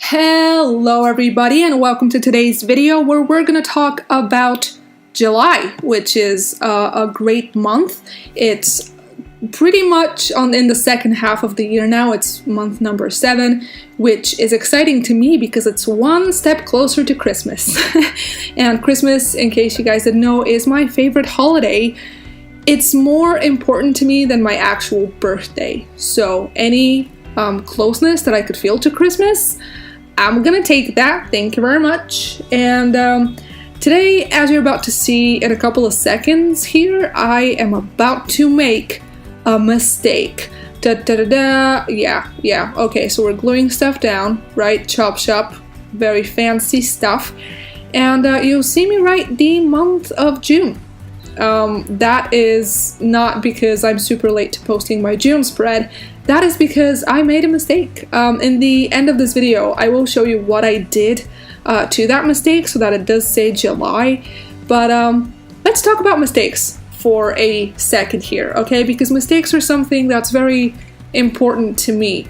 Hello everybody and welcome to today's video where we're going to talk about July, which is a great month. It's pretty much in the second half of the year now. It's month number 7, which is exciting to me because it's one step closer to Christmas. And Christmas, in case you guys didn't know, is my favorite holiday. It's more important to me than my actual birthday. So any closeness that I could feel to Christmas, I'm gonna take that. Thank you very much. And today, as you're about to see in a couple of seconds here, I am about to make a mistake. Yeah, okay, so we're gluing stuff down, right? Chop shop, very fancy stuff. And you'll see me write the month of June. That is not because I'm super late to posting my June spread. That is because I made a mistake. In the end of this video, I will show you what I did to that mistake so that it does say July. But let's talk about mistakes for a second here, okay? Because mistakes are something that's very important to me.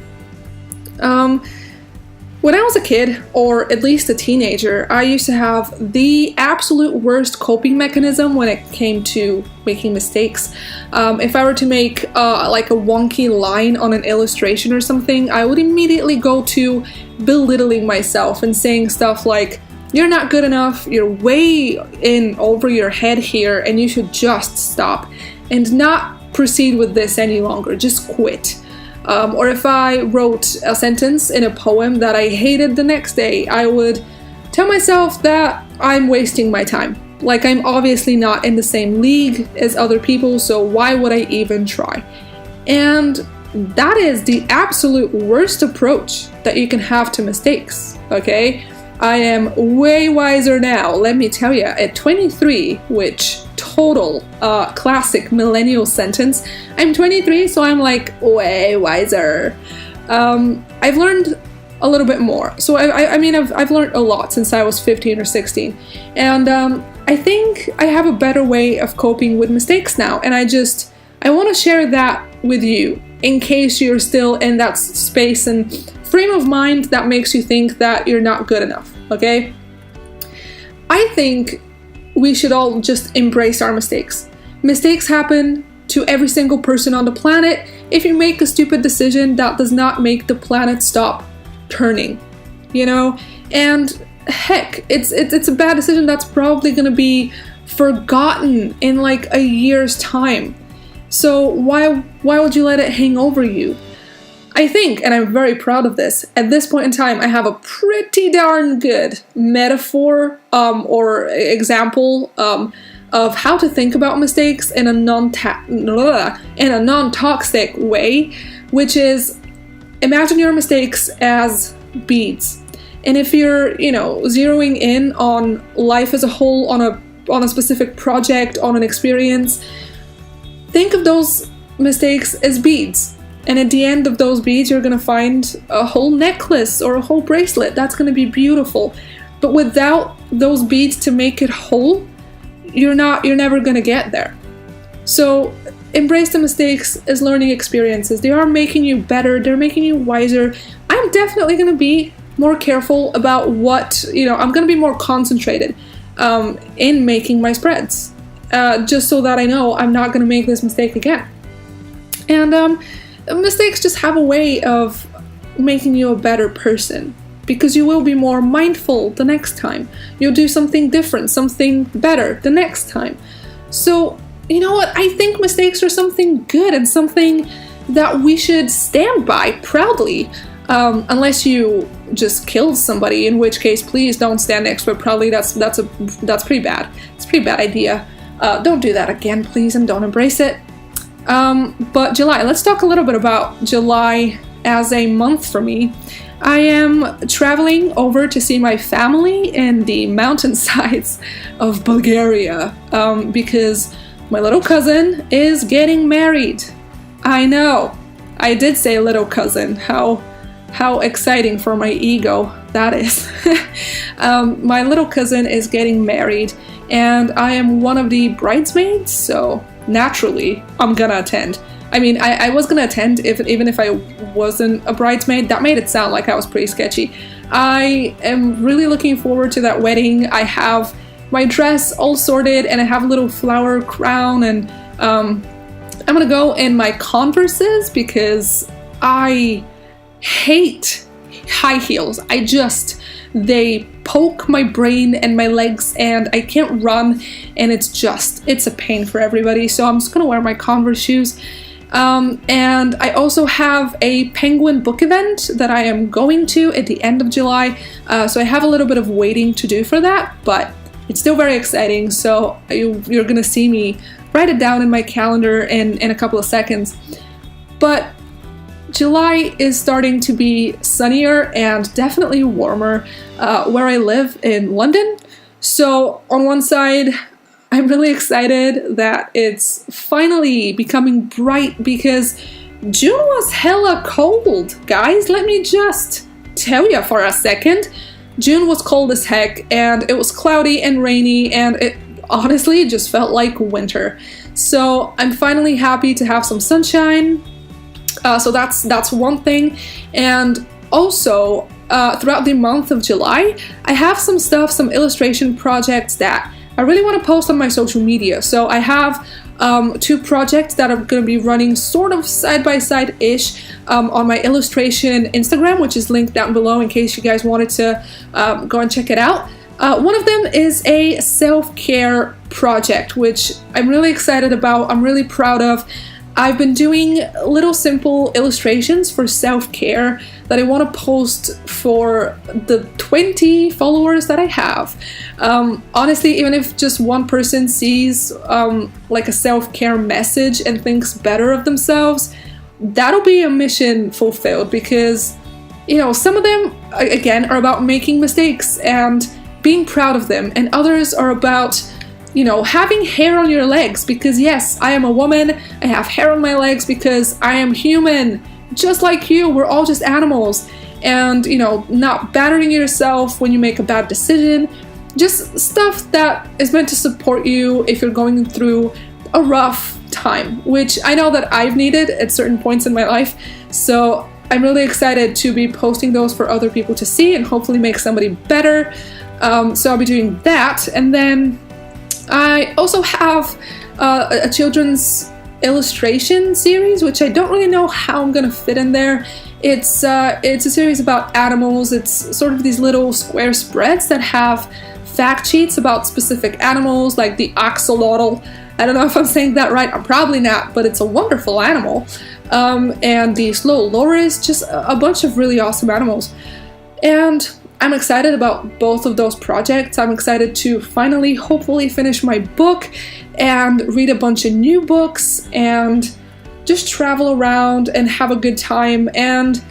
When I was a kid, or at least a teenager, I used to have the absolute worst coping mechanism when it came to making mistakes. If I were to make like a wonky line on an illustration or something, I would immediately go to belittling myself and saying stuff like, "You're not good enough, you're way in over your head here, and you should just stop and not proceed with this any longer, just quit." Or if I wrote a sentence in a poem that I hated the next day, I would tell myself that I'm wasting my time. Like, I'm obviously not in the same league as other people, so why would I even try? And that is the absolute worst approach that you can have to mistakes, okay? I am way wiser now, let me tell you. At 23, which total classic millennial sentence, I'm 23, so I'm like way wiser. I've learned a little bit more. So I mean, I've learned a lot since I was 15 or 16. And I think I have a better way of coping with mistakes now. And I want to share that with you in case you're still in that space and frame of mind that makes you think that you're not good enough, okay? I think we should all just embrace our mistakes. Mistakes happen to every single person on the planet. If you make a stupid decision, that does not make the planet stop turning, you know? And heck, it's a bad decision that's probably gonna be forgotten in like a year's time. So why would you let it hang over you? I think, and I'm very proud of this, at this point in time I have a pretty darn good metaphor or example of how to think about mistakes in a non-toxic way, which is, imagine your mistakes as beads. And if you're, zeroing in on life as a whole, on a specific project, on an experience, think of those mistakes as beads. And at the end of those beads, you're gonna find a whole necklace or a whole bracelet. That's gonna be beautiful. But without those beads to make it whole, you're never gonna get there. So embrace the mistakes as learning experiences. They are making you better. They're making you wiser. I'm definitely gonna be more careful about I'm gonna be more concentrated in making my spreads. Just so that I know I'm not gonna make this mistake again. And mistakes just have a way of making you a better person because you will be more mindful the next time. You'll do something different, something better the next time. So, you know what? I think mistakes are something good and something that we should stand by proudly, unless you just killed somebody, in which case please don't stand next to it proudly. That's pretty bad. It's a pretty bad idea. Don't do that again, please, and don't embrace it. But July, let's talk a little bit about July as a month for me. I am traveling over to see my family in the mountainsides of Bulgaria, because my little cousin is getting married. I know, I did say little cousin. How exciting for my ego that is. My little cousin is getting married, and I am one of the bridesmaids, so naturally I'm gonna attend. I mean, I was gonna attend even if I wasn't a bridesmaid. That made it sound like I was pretty sketchy. I am really looking forward to that wedding. I have my dress all sorted and I have a little flower crown, and I'm gonna go in my Converses because I hate high heels. They poke my brain and my legs and I can't run, and it's a pain for everybody. So I'm just gonna wear my Converse shoes. And I also have a Penguin book event that I am going to at the end of July. So I have a little bit of waiting to do for that, but it's still very exciting. So you're gonna see me write it down in my calendar in a couple of seconds. But July is starting to be sunnier and definitely warmer where I live in London. So on one side, I'm really excited that it's finally becoming bright because June was hella cold, guys. Let me just tell you for a second. June was cold as heck, and it was cloudy and rainy, and it honestly just felt like winter. So I'm finally happy to have some sunshine. So that's one thing. And also throughout the month of July, I have some illustration projects that I really want to post on my social media. So I have 2 projects that are going to be running sort of side by side-ish on my illustration Instagram, which is linked down below in case you guys wanted to go and check it out. One of them is a self-care project, which I'm really excited about. I'm really proud of. I've been doing little simple illustrations for self-care that I want to post for the 20 followers that I have. Honestly, even if just one person sees like a self-care message and thinks better of themselves, that'll be a mission fulfilled, because, you know, some of them, again, are about making mistakes and being proud of them, and others are about, you know, having hair on your legs, because yes, I am a woman, I have hair on my legs because I am human, just like you, we're all just animals. And, you know, not battering yourself when you make a bad decision, just stuff that is meant to support you if you're going through a rough time, which I know that I've needed at certain points in my life. So I'm really excited to be posting those for other people to see and hopefully make somebody better. So I'll be doing that. And then I also have a children's illustration series, which I don't really know how I'm gonna fit in there. It's a series about animals. It's sort of these little square spreads that have fact sheets about specific animals, like the axolotl. I don't know if I'm saying that right, I'm probably not, but it's a wonderful animal. And the slow loris, just a bunch of really awesome animals. And I'm excited about both of those projects. I'm excited to finally, hopefully, finish my book and read a bunch of new books and just travel around and have a good time, and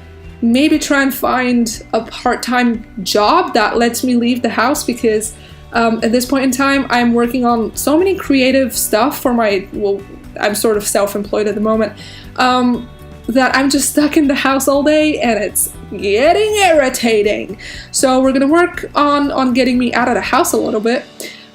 maybe try and find a part-time job that lets me leave the house, because at this point in time, I'm working on so many creative stuff for my, well, I'm sort of self-employed at the moment, that I'm just stuck in the house all day, and it's getting irritating. So we're gonna work on getting me out of the house a little bit.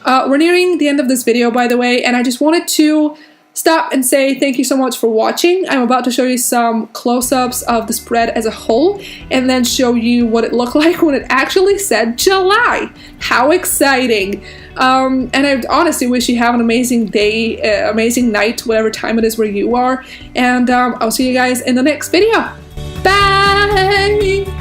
We're nearing the end of this video, by the way, and I just wanted to stop and say thank you so much for watching. I'm about to show you some close-ups of the spread as a whole, and then show you what it looked like when it actually said July. How exciting! And I honestly wish you have an amazing day, amazing night, whatever time it is where you are, and I'll see you guys in the next video. Bye!